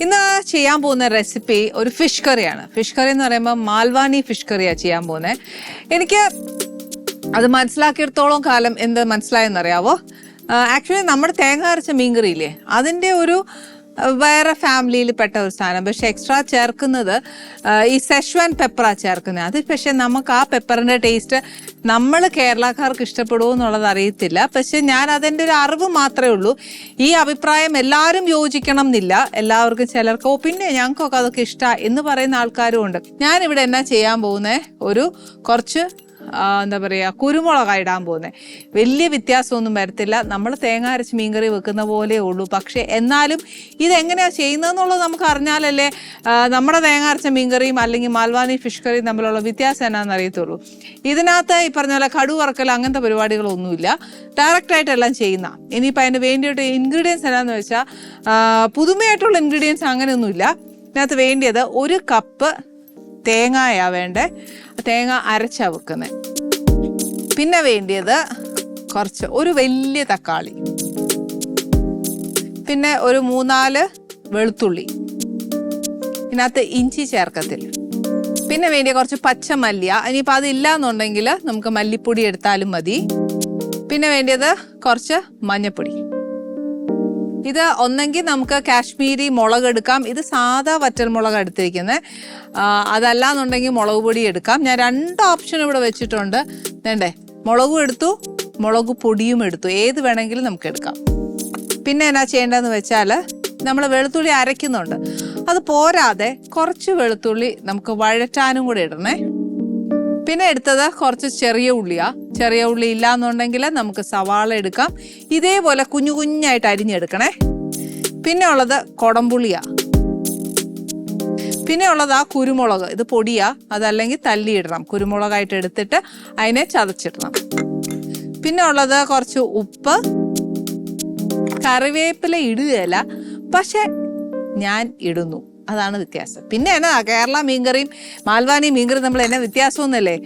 ഇന്ന് ചെയ്യാൻ പോകുന്ന റെസിപ്പി ഒരു ഫിഷ് കറിയാണ്. ഫിഷ് കറി എന്ന് പറയുമ്പോൾ മാൽവാനി ഫിഷ് കറിയാണ് ചെയ്യാൻ പോകുന്നത്. എനിക്ക് അത് മനസ്സിലാക്കിയിടത്തോളം കാലം എന്ത് മനസ്സിലായെന്നറിയാവോ? ആക്ച്വലി നമ്മുടെ തേങ്ങ അരച്ച മീൻകറിയില്ലേ, അതിൻ്റെ ഒരു വേറെ ഫാമിലിയിൽ പെട്ട ഒരു സാധനം. പക്ഷെ എക്സ്ട്രാ ചേർക്കുന്നത് ഈ സെഷ്വാൻ പെപ്പറാണ് ചേർക്കുന്നത്. അത് പക്ഷെ നമുക്ക് ആ പെപ്പറിൻ്റെ ടേസ്റ്റ് നമ്മൾ കേരളക്കാർക്ക് ഇഷ്ടപ്പെടുമോ എന്നുള്ളത് അറിയത്തില്ല. പക്ഷെ ഞാൻ അതിൻ്റെ ഒരു അറിവ് മാത്രമേ ഉള്ളൂ. ഈ അഭിപ്രായം എല്ലാവരും യോജിക്കണം എന്നില്ല. എല്ലാവർക്കും ചിലർക്കോ പിന്നെ ഞങ്ങൾക്കൊക്കെ അതൊക്കെ ഇഷ്ടമാണ് എന്ന് പറയുന്ന ആൾക്കാരും ഉണ്ട്. ഞാനിവിടെ എന്നാ ചെയ്യാൻ പോകുന്നത്, ഒരു കുറച്ച് എന്താ പറയുക, കുരുമുളകാണ് ഇടാൻ പോകുന്നത്. വലിയ വ്യത്യാസമൊന്നും വരത്തില്ല, നമ്മൾ തേങ്ങ അരച്ച് മീൻകറി വെക്കുന്ന പോലെ ഉള്ളൂ. പക്ഷേ എന്നാലും ഇതെങ്ങനെയാണ് ചെയ്യുന്നതെന്നുള്ളത് നമുക്ക് അറിഞ്ഞാലല്ലേ നമ്മുടെ തേങ്ങ അരച്ച മീൻകറിയും അല്ലെങ്കിൽ മാൽവാനി ഫിഷ് കറിയും തമ്മിലുള്ള വ്യത്യാസം എന്നാന്ന് അറിയത്തുള്ളൂ. ഇതിനകത്ത് ഈ പറഞ്ഞ പോലെ കടുക് വറക്കൽ അങ്ങനത്തെ പരിപാടികളൊന്നുമില്ല, ഡയറക്റ്റായിട്ടെല്ലാം ചെയ്യുന്ന. ഇനിയിപ്പോൾ അതിന് വേണ്ടിയിട്ട് ഇൻഗ്രീഡിയൻസ് എന്നാന്ന് വെച്ചാൽ പുതുമയായിട്ടുള്ള ഇൻഗ്രീഡിയൻസ് അങ്ങനെയൊന്നുമില്ല. ഇതിനകത്ത് വേണ്ടിയത് 1 കപ്പ് തേങ്ങയാണ് വേണ്ടേ, തേങ്ങ അരച്ചാണ് വെക്കുന്നത്. പിന്നെ വേണ്ടിയത് ഒരു വലിയ തക്കാളി, പിന്നെ ഒരു 3-4 വെളുത്തുള്ളി, ഇതിനകത്ത് ഇഞ്ചി ചേർക്കത്തില്ല. പിന്നെ വേണ്ടിയ കുറച്ച് പച്ചമല്ലിയ. ഇനിയിപ്പോൾ അതില്ല എന്നുണ്ടെങ്കിൽ നമുക്ക് മല്ലിപ്പൊടി എടുത്താലും മതി. പിന്നെ വേണ്ടിയത് കുറച്ച് മഞ്ഞൾപ്പൊടി. ഇത് ഒന്നെങ്കിൽ നമുക്ക് കാശ്മീരി മുളക് എടുക്കാം, ഇത് സാധാ വറ്റൽമുളക് എടുത്തിരിക്കുന്നത്. അതല്ലാന്നുണ്ടെങ്കിൽ മുളക് പൊടി എടുക്കാം. ഞാൻ 2 ഓപ്ഷൻ ഇവിടെ വെച്ചിട്ടുണ്ട്. വേണ്ടേ, മുളകും എടുത്തു, മുളക് പൊടിയും എടുത്തു, ഏത് വേണമെങ്കിലും നമുക്ക് എടുക്കാം. പിന്നെ എന്നാ ചെയ്യേണ്ടതെന്ന് വെച്ചാൽ നമ്മൾ വെളുത്തുള്ളി അരയ്ക്കുന്നുണ്ട്, അത് പോരാതെ കുറച്ച് വെളുത്തുള്ളി നമുക്ക് വഴറ്റാനും കൂടെ ഇടണേ. പിന്നെ എടുത്തത് കുറച്ച് ചെറിയ ഉള്ളിയാ. ചെറിയ ഉള്ളി ഇല്ലാന്നുണ്ടെങ്കിൽ നമുക്ക് സവാള എടുക്കാം. ഇതേപോലെ കുഞ്ഞു കുഞ്ഞായിട്ട് അരിഞ്ഞെടുക്കണേ. പിന്നെ ഉള്ളത് കൊടംപുളിയാ. പിന്നെ ഉള്ളതാ കുരുമുളക്, ഇത് പൊടിയാ, അതല്ലെങ്കിൽ തല്ലിയിടണം. കുരുമുളകായിട്ട് എടുത്തിട്ട് അതിനെ ചതച്ചിടണം. പിന്നെ ഉള്ളത് കുറച്ച് ഉപ്പ്. കറിവേപ്പില ഇടുകയില്ല, പക്ഷെ ഞാൻ ഇടുന്നു, അതാണ് വ്യത്യാസം. പിന്നെ എന്നാ കേരള മീൻകറിയും മാൽവാനി മീൻകറിയും നമ്മൾ എന്നാ വ്യത്യാസമൊന്നുമല്ലേ.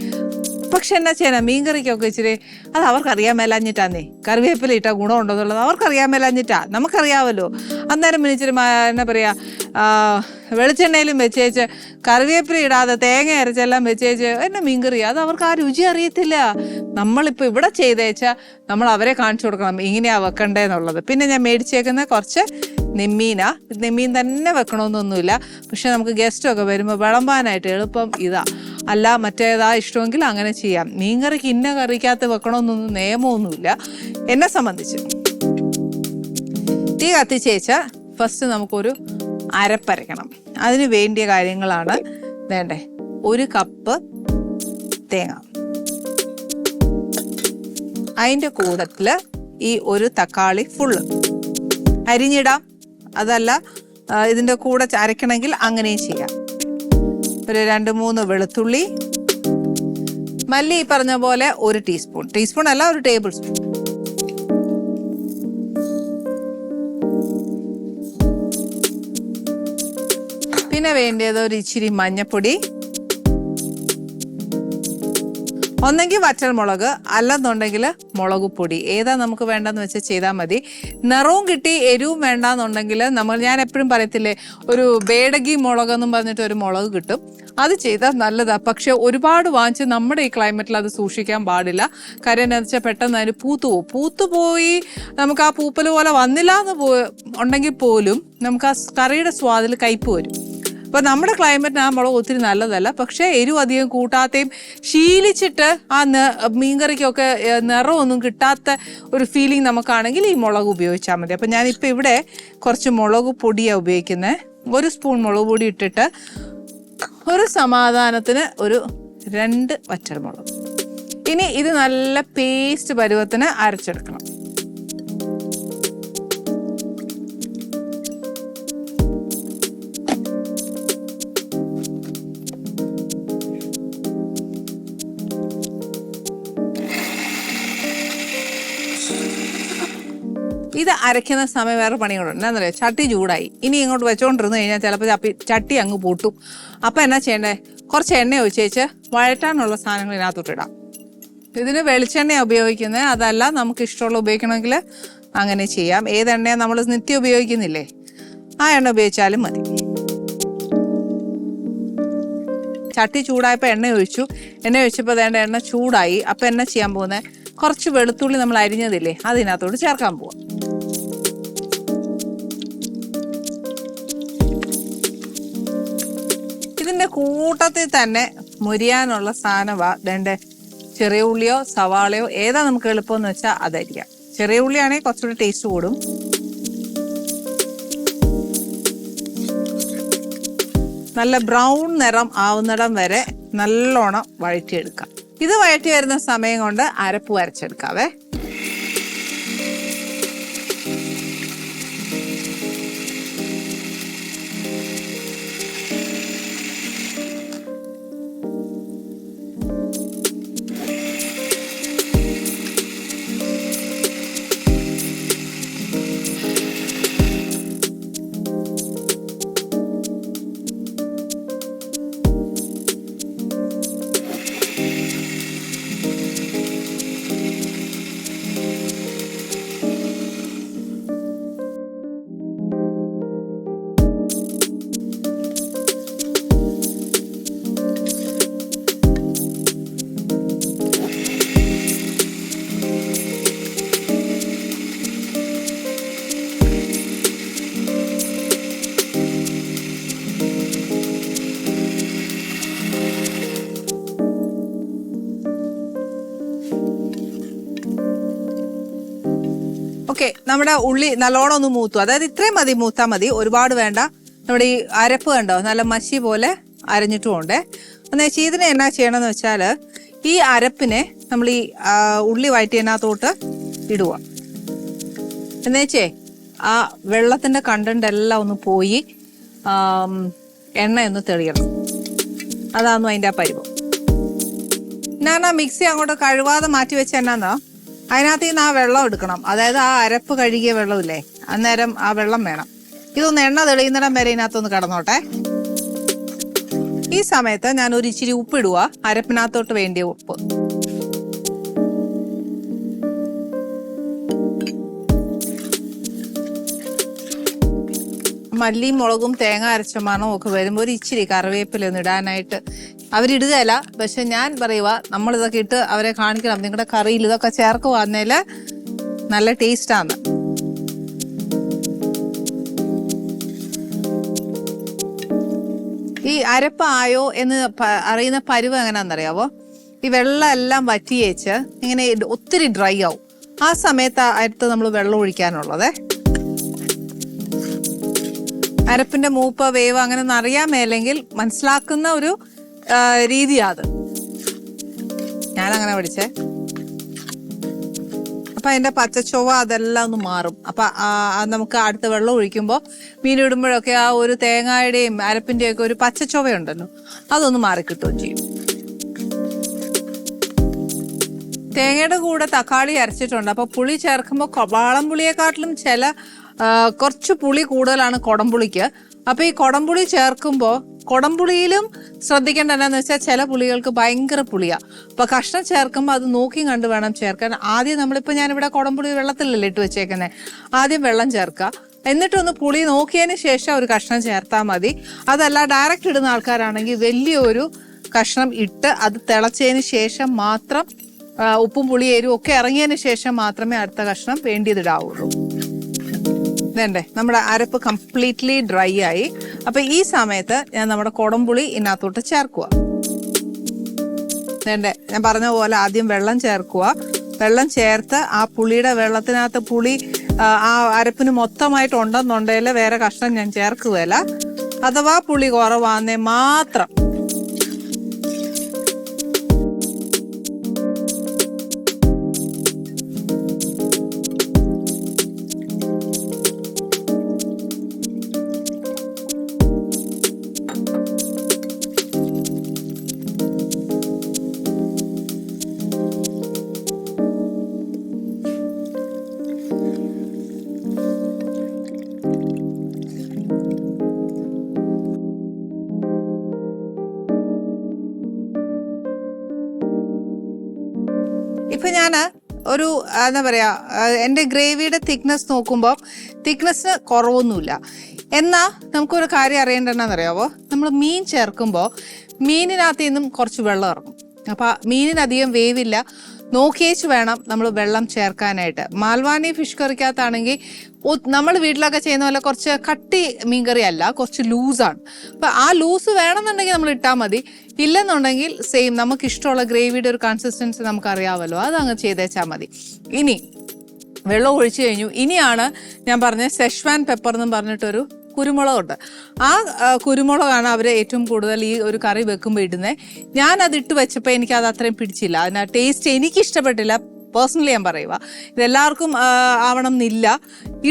പക്ഷെ എന്നാ ചെയ്യാനാ, മീൻകറിക്കൊക്കെ ഇച്ചിരി അത് അവർക്കറിയാൻ മേലാഞ്ഞിട്ടാന്നേ. കറിവേപ്പില ഇട്ടാൽ ഗുണമുണ്ടോ എന്നുള്ളത് അവർക്കറിയാൻ മേലാഞ്ഞിട്ടാ, നമുക്കറിയാമല്ലോ. അന്നേരം പിന്നെ ഇച്ചിരി എന്നാ പറയുക, വെളിച്ചെണ്ണയിലും വെച്ചേച്ച് കറിവേപ്പില ഇടാതെ തേങ്ങ അരച്ചെല്ലാം വെച്ചേച്ച് എന്നെ മീൻകറി, അത് അവർക്ക് ആ രുചി അറിയത്തില്ല. നമ്മളിപ്പോൾ ഇവിടെ ചെയ്തേച്ചാൽ നമ്മൾ അവരെ കാണിച്ചു കൊടുക്കണം ഇങ്ങനെയാണ് വെക്കണ്ടേന്നുള്ളത്. പിന്നെ ഞാൻ മേടിച്ചേക്കുന്ന കുറച്ച് നെമ്മീനാ. നെമ്മീൻ തന്നെ വെക്കണമെന്നൊന്നുമില്ല, പക്ഷെ നമുക്ക് ഗസ്റ്റൊക്കെ വരുമ്പോൾ വിളമ്പാനായിട്ട് എളുപ്പം ഇതാ. അല്ല മറ്റേതാ ഇഷ്ടമെങ്കിൽ അങ്ങനെ ചെയ്യാം. മീൻകറിക്ക് ഇന്ന കറിക്കകത്ത് വെക്കണമെന്നൊന്നും നിയമമൊന്നുമില്ല എന്നെ സംബന്ധിച്ച്. തീ കത്തിച്ചേച്ച ഫസ്റ്റ് നമുക്കൊരു അരപ്പരക്കണം. അതിന് വേണ്ടിയ കാര്യങ്ങളാണ് വേണ്ടേ. 1 കപ്പ് തേങ്ങ, അതിൻ്റെ കൂട്ടത്തിൽ ഈ 1 തക്കാളി ഫുള്ള് അരിഞ്ഞിടാം. അതല്ല ഇതിൻ്റെ കൂടെ അരയ്ക്കണമെങ്കിൽ അങ്ങനെയും ചെയ്യാം. ഒരു 2-3 വെളുത്തുള്ളി. മല്ലി ഈ പറഞ്ഞ പോലെ 1 ടീസ്പൂൺ, ടീസ്പൂൺ അല്ല 1 ടേബിൾ സ്പൂൺ. പിന്നെ വേണ്ടത് ഒരു ഇച്ചിരി മഞ്ഞൾപ്പൊടി, ഒന്നെങ്കിൽ വറ്റൽമുളക്, അല്ലെന്നുണ്ടെങ്കിൽ മുളക് പൊടി, ഏതാ നമുക്ക് വേണ്ടെന്ന് വെച്ചാൽ ചെയ്താൽ മതി. നിറവും കിട്ടി എരിവും വേണ്ടാന്നുണ്ടെങ്കിൽ ഞാൻ എപ്പോഴും പറയത്തില്ലേ, ഒരു ബേഡഗി മുളകെന്നും പറഞ്ഞിട്ട് ഒരു മുളക് കിട്ടും, അത് ചെയ്താൽ നല്ലതാണ്. പക്ഷെ ഒരുപാട് വാങ്ങിച്ച് നമ്മുടെ ഈ ക്ലൈമറ്റിൽ അത് സൂക്ഷിക്കാൻ പാടില്ല. കാര്യം എന്താണെന്ന് വെച്ചാൽ പെട്ടെന്ന് അതിന് പൂത്തുപോയി നമുക്ക് ആ പൂപ്പൽ പോലെ വന്നില്ല എന്ന് ഉണ്ടെങ്കിൽ പോലും നമുക്ക് ആ കറിയുടെ സ്വാദിൽ കയ്പ്പ് വരും. അപ്പോൾ നമ്മുടെ ക്ലൈമറ്റിന് ആ മുളക് ഒത്തിരി നല്ലതല്ല. പക്ഷേ എരിവ് അധികം കൂട്ടാത്തയും ശീലിച്ചിട്ട് ആ മീൻകറിക്കൊക്കെ നിറമൊന്നും കിട്ടാത്ത ഒരു ഫീലിംഗ് നമുക്കാണെങ്കിൽ ഈ മുളക് ഉപയോഗിച്ചാൽ മതി. അപ്പോൾ ഞാനിപ്പോൾ ഇവിടെ കുറച്ച് മുളക് പൊടിയാണ് ഉപയോഗിക്കുന്നത്. 1 സ്പൂൺ മുളക് പൊടി ഇട്ടിട്ട് ഒരു സമാധാനത്തിന് ഒരു 2 വറ്റൽമുളക്. ഇനി ഇത് നല്ല പേസ്റ്റ് പരുവത്തിന് അരച്ചെടുക്കണം. ഇത് അരയ്ക്കുന്ന സമയം വേറെ പണികളുണ്ട്. എന്താണെന്നറിയോ, ചട്ടി ചൂടായി. ഇനി ഇങ്ങോട്ട് വെച്ചോണ്ടിരുന്ന് കഴിഞ്ഞാൽ ചിലപ്പോൾ ചട്ടി അങ്ങ് പൊട്ടും. അപ്പം എന്നാ ചെയ്യണ്ടേ, കുറച്ച് എണ്ണ ഒഴിച്ചേച്ച് വഴറ്റാനുള്ള സാധനങ്ങൾ ഇതിനകത്തോട്ടിടാം. ഇതിന് വെളിച്ചെണ്ണയാണ് ഉപയോഗിക്കുന്നത്, അതല്ല നമുക്ക് ഇഷ്ടമുള്ള ഉപയോഗിക്കണമെങ്കിൽ അങ്ങനെ ചെയ്യാം. ഏതെണ്ണയാണ് നമ്മൾ നിത്യം ഉപയോഗിക്കുന്നില്ലേ, ആ എണ്ണ ഉപയോഗിച്ചാലും മതി. ചട്ടി ചൂടായപ്പോൾ എണ്ണ ഒഴിച്ചപ്പോൾ വേണ്ട എണ്ണ ചൂടായി. അപ്പം എണ്ണ ചെയ്യാൻ പോകുന്നത്, കുറച്ച് വെളുത്തുള്ളി നമ്മൾ അരിഞ്ഞതില്ലേ അതിനകത്തോട്ട് ചേർക്കാൻ പോവാം. ഇതിൻ്റെ കൂട്ടത്തിൽ തന്നെ മുരിയാനുള്ള സാധനമാ വേണ്ട. ചെറിയ ഉള്ളിയോ സവാളയോ ഏതാ നമുക്ക് എളുപ്പമെന്ന് വെച്ചാൽ അതായിരിക്കാം. ചെറിയ ഉള്ളിയാണെങ്കിൽ കുറച്ചുകൂടി ടേസ്റ്റ് കൂടും. നല്ല ബ്രൗൺ നിറം ആവുന്നിടം വരെ നല്ലോണം വഴറ്റിയെടുക്കാം. ഇത് വഴറ്റി വരുന്ന സമയം കൊണ്ട് അരപ്പ് വരച്ചെടുക്കാവേ. ഓക്കെ, നമ്മുടെ ഉള്ളി നല്ലോണം ഒന്ന് മൂത്തു. അതായത് ഇത്രയും മതി, മൂത്താൽ മതി, ഒരുപാട് വേണ്ട. നമ്മുടെ ഈ അരപ്പ് കണ്ടോ നല്ല മഷി പോലെ അരഞ്ഞിട്ടുമുണ്ട്. എന്നുവെച്ചാൽ ഇതിനെ എന്നാ ചെയ്യണമെന്ന് വെച്ചാൽ ഈ അരപ്പിനെ നമ്മൾ ഈ ഉള്ളി വഴറ്റിയതിനകത്തോട്ട് ഇടുക. എന്നുവെച്ചേ ആ വെള്ളത്തിൻ്റെ കണ്ടന്റ് എല്ലാം ഒന്ന് പോയി എണ്ണയൊന്ന് തെളിയണം. അതാന്നു അതിൻ്റെ ആ പരിവം. ഞാൻ ആ മിക്സി അങ്ങോട്ട് കഴുകാതെ മാറ്റി വെച്ച എന്നാന്നോ, അതിനകത്ത് നിന്ന് ആ വെള്ളം എടുക്കണം. അതായത് ആ അരപ്പ് കഴുകിയ വെള്ളമില്ലേ, അന്നേരം ആ വെള്ളം വേണം. ഇതൊന്ന് എണ്ണ തെളിയുന്നിടം വരെ ഇതിനകത്തൊന്ന് കിടന്നോട്ടെ. ഈ സമയത്ത് ഞാൻ ഒരു ഇച്ചിരി ഉപ്പിടുക, അരപ്പിനകത്തോട്ട് വേണ്ടിയ ഉപ്പ്. മല്ലിയും മുളകും തേങ്ങ അരച്ച മണവും ഒക്കെ വരുമ്പോൾ ഒരു ഇച്ചിരി കറിവേപ്പിലൊന്നും ഇടാനായിട്ട് അവരിടുകയല്ല. പക്ഷെ ഞാൻ പറയുക, നമ്മളിതൊക്കെ ഇട്ട് അവരെ കാണിക്കണം, നിങ്ങളുടെ കറിയിൽ ഇതൊക്കെ ചേർക്കുവാന്നേൽ നല്ല ടേസ്റ്റാണ്. ഈ അരപ്പായോ എന്ന് അറിയുന്ന പരുവ് എങ്ങനെയാണെന്നറിയാവോ? ഈ വെള്ളം എല്ലാം വറ്റിയേച്ച് ഇങ്ങനെ ഒത്തിരി ഡ്രൈ ആവും. ആ സമയത്ത് അരത്ത് നമ്മൾ വെള്ളം ഒഴിക്കാനുള്ളത്. അരപ്പിന്റെ മൂപ്പ് വേവ് അങ്ങനെ ഒന്നും അറിയാൻ മേലെങ്കിൽ മനസ്സിലാക്കുന്ന ഒരു രീതിയാത്. ഞാനങ്ങനെ പഠിച്ചേ. അപ്പൊ അതിന്റെ പച്ചച്ചൊവ്വ അതെല്ലാം ഒന്ന് മാറും. അപ്പൊ നമുക്ക് അടുത്ത വെള്ളം ഒഴിക്കുമ്പോൾ മീനിടുമ്പോഴൊക്കെ ആ ഒരു തേങ്ങയുടെയും അരപ്പിന്റെയും ഒക്കെ ഒരു പച്ചച്ചൊവ്വയുണ്ടല്ലോ, അതൊന്ന് മാറിക്കിട്ടുകയും ചെയ്യും. തേങ്ങയുടെ കൂടെ തക്കാളി അരച്ചിട്ടുണ്ട്. അപ്പൊ പുളി ചേർക്കുമ്പോൾ വാളംപുളിയെക്കാട്ടിലും കുറച്ച് പുളി കൂടുതലാണ് കൊടംപുളിക്ക്. അപ്പൊ ഈ കൊടംപുളി ചേർക്കുമ്പോൾ കൊടംപുളിയിലും ശ്രദ്ധിക്കേണ്ട എന്നാന്ന് വെച്ചാൽ ചില പുളികൾക്ക് ഭയങ്കര പുളിയാ. അപ്പൊ കഷ്ണം ചേർക്കുമ്പോൾ അത് നോക്കി കണ്ട് വേണം ചേർക്കാൻ. ആദ്യം നമ്മളിപ്പോൾ ഞാനിവിടെ കൊടംപുളി വെള്ളത്തിലല്ലേ ഇട്ട് വെച്ചേക്കുന്നത്, ആദ്യം വെള്ളം ചേർക്കുക, എന്നിട്ടൊന്ന് പുളി നോക്കിയതിന് ശേഷം ഒരു കഷ്ണം ചേർത്താൽ മതി. അതല്ല ഡയറക്റ്റ് ഇടുന്ന ആൾക്കാരാണെങ്കിൽ വലിയൊരു കഷ്ണം ഇട്ട് അത് തിളച്ചതിന് ശേഷം മാത്രം ഉപ്പും പുളി എരിവും ഒക്കെ ഇറങ്ങിയതിന് ശേഷം മാത്രമേ അടുത്ത കഷ്ണം വേണ്ടിയതിടാവുള്ളൂ. ഇതേണ്ടേ നമ്മുടെ അരപ്പ് കംപ്ലീറ്റ്ലി ഡ്രൈ ആയി. അപ്പൊ ഈ സമയത്ത് ഞാൻ നമ്മുടെ കൊടംപുളി ഇതിനകത്തോട്ട് ചേർക്കുക. ഇതേണ്ടേ ഞാൻ പറഞ്ഞ പോലെ ആദ്യം വെള്ളം ചേർക്കുക. വെള്ളം ചേർത്ത് ആ പുളിയുടെ വെള്ളത്തിനകത്ത് പുളി ആ അരപ്പിന് മൊത്തമായിട്ട് ഉണ്ടെന്നുണ്ടെങ്കിൽ വേറെ കഷ്ണം ഞാൻ ചേർക്കുകയില്ല. അഥവാ പുളി കുറവാന്നേ മാത്രം. ഇപ്പൊ ഞാൻ ഒരു എന്താ പറയാ, എൻ്റെ ഗ്രേവിയുടെ തിക്നെസ് നോക്കുമ്പോൾ തിക്നെസ് കുറവൊന്നുമില്ല. എന്നാൽ നമുക്കൊരു കാര്യം അറിയേണ്ടതെന്നറിയാവോ, നമ്മൾ മീൻ ചേർക്കുമ്പോൾ മീനിനകത്ത് നിന്നും കുറച്ച് വെള്ളം ഇറങ്ങും. അപ്പോൾ മീനിനധികം വേവില്ല, നോക്കിയേച്ച് വേണം നമ്മൾ വെള്ളം ചേർക്കാനായിട്ട്. മാൽവാനി ഫിഷ് കറിക്കകത്താണെങ്കിൽ നമ്മൾ വീട്ടിലൊക്കെ ചെയ്യുന്ന പോലെ കുറച്ച് കട്ടി മീൻകറി അല്ല, കുറച്ച് ലൂസാണ്. അപ്പം ആ ലൂസ് വേണമെന്നുണ്ടെങ്കിൽ നമ്മൾ ഇട്ടാൽ മതി. ഇല്ലെന്നുണ്ടെങ്കിൽ സെയിം നമുക്ക് ഇഷ്ടമുള്ള ഗ്രേവിയുടെ ഒരു കൺസിസ്റ്റൻസി നമുക്കറിയാമല്ലോ, അതങ്ങ് ചെയ്തേച്ചാൽ മതി. ഇനി വെള്ളം ഒഴിച്ചു കഴിഞ്ഞു. ഇനിയാണ് ഞാൻ പറഞ്ഞ സെഷ്വാൻ പെപ്പർ എന്നും പറഞ്ഞിട്ടൊരു കുരുമുളകുണ്ട്. ആ കുരുമുളകാണ് അവർ ഏറ്റവും കൂടുതൽ ഈ ഒരു കറി വെക്കുമ്പോൾ ഇടുന്നത്. ഞാനത് ഇട്ട് വെച്ചപ്പോൾ എനിക്കത് അത്രയും പിടിച്ചില്ല, അതിന് ടേസ്റ്റ് എനിക്കിഷ്ടപ്പെട്ടില്ല. പേഴ്സണലി ഞാൻ പറയുക, ഇതെല്ലാവർക്കും ആവണം എന്നില്ല.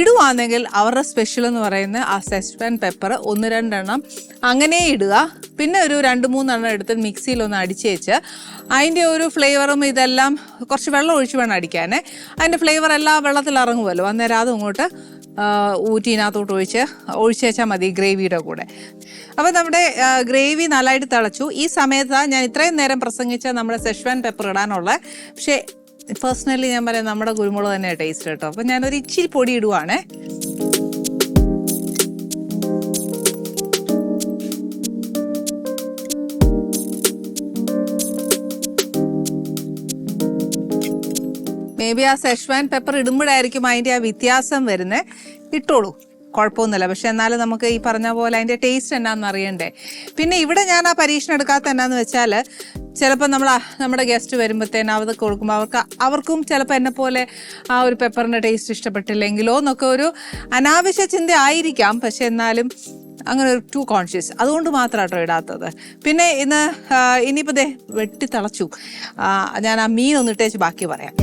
ഇടുവാണെങ്കിൽ അവരുടെ സ്പെഷ്യൽ എന്ന് പറയുന്നത് ആ സെഷ്വാൻ പെപ്പർ 1-2 അങ്ങനെ ഇടുക. പിന്നെ ഒരു 2-3 എടുത്ത് മിക്സിയിലൊന്ന് അടിച്ചേച്ച് അതിൻ്റെ ഒരു ഫ്ലേവറും ഇതെല്ലാം കുറച്ച് വെള്ളം ഒഴിച്ച് വേണം അടിക്കാനേ. അതിൻ്റെ ഫ്ലേവർ എല്ലാം വെള്ളത്തിൽ ഇറങ്ങുമല്ലോ, അന്നേരം അതും ഇങ്ങോട്ട് ഊറ്റിനകത്തോട്ട് ഒഴിച്ചേച്ചാൽ മതി ഗ്രേവിയുടെ കൂടെ. അപ്പോൾ നമ്മുടെ ഗ്രേവി നല്ലതായിട്ട് തിളച്ചു. ഈ സമയത്താണ് ഞാൻ ഇത്രയും നേരം പ്രസംഗിച്ച നമ്മുടെ സെഷ്വാൻ പെപ്പർ ഇടാനുള്ള. പക്ഷേ പേഴ്സണലി ഞാൻ പറയാം, നമ്മുടെ കുരുമുളക് തന്നെയാണ് ടേസ്റ്റ് കേട്ടോ. അപ്പം ഞാനൊരു ഇച്ചിരി പൊടി ഇടുവാണേ. മേ ബി ആ സെഷ്വാൻ പെപ്പർ ഇടുമ്പോഴായിരിക്കും അതിൻ്റെ ആ വ്യത്യാസം വരുന്നത്. ഇട്ടോളൂ, കുഴപ്പമൊന്നുമില്ല. പക്ഷെ എന്നാലും നമുക്ക് ഈ പറഞ്ഞ പോലെ അതിൻ്റെ ടേസ്റ്റ് എന്നാന്ന് അറിയണ്ടേ. പിന്നെ ഇവിടെ ഞാൻ ആ പരീക്ഷണം എടുക്കാത്ത എന്നാന്ന് വെച്ചാൽ, ചിലപ്പോൾ നമ്മുടെ ഗസ്റ്റ് വരുമ്പോഴത്തേനും അത് കൊടുക്കുമ്പോൾ അവർക്കും ചിലപ്പോൾ എന്നെ പോലെ ആ ഒരു പെപ്പറിൻ്റെ ടേസ്റ്റ് ഇഷ്ടപ്പെട്ടില്ലെങ്കിലോ എന്നൊക്കെ ഒരു അനാവശ്യ ചിന്ത ആയിരിക്കാം. പക്ഷെ എന്നാലും അങ്ങനെ ഒരു ടു കോൺഷ്യസ്, അതുകൊണ്ട് മാത്രമാട്ടോ ഇടാത്തത്. പിന്നെ ഇനിയിപ്പോൾ ദേ വെട്ടി തിളച്ചു. ഞാൻ ആ മീൻ ഒന്നിട്ടേച്ച് ബാക്കി പറയാം.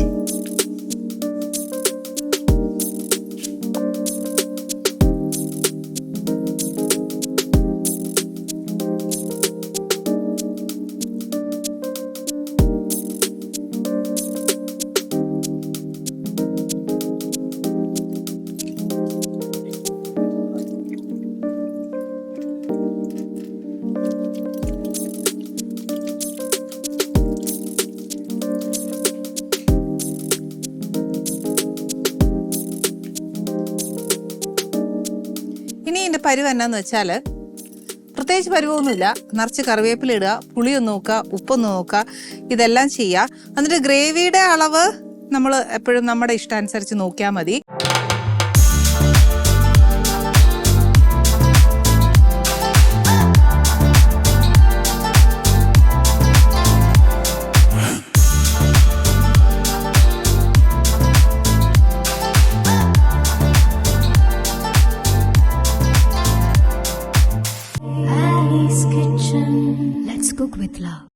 ഇനി ഇതിൻ്റെ പരുവ് എന്നാന്ന് വെച്ചാൽ, പ്രത്യേകിച്ച് പരുവൊന്നുമില്ല. നിറച്ച് കറിവേപ്പില ഇടുക, പുളിയൊന്ന് നോക്കുക, ഉപ്പൊന്ന് നോക്കുക, ഇതെല്ലാം ചെയ്യുക. എന്നിട്ട് ഗ്രേവിയുടെ അളവ് നമ്മൾ എപ്പോഴും നമ്മുടെ ഇഷ്ടാനുസരിച്ച് നോക്കിയാൽ മതി. Ali's Kitchen. Let's cook with love.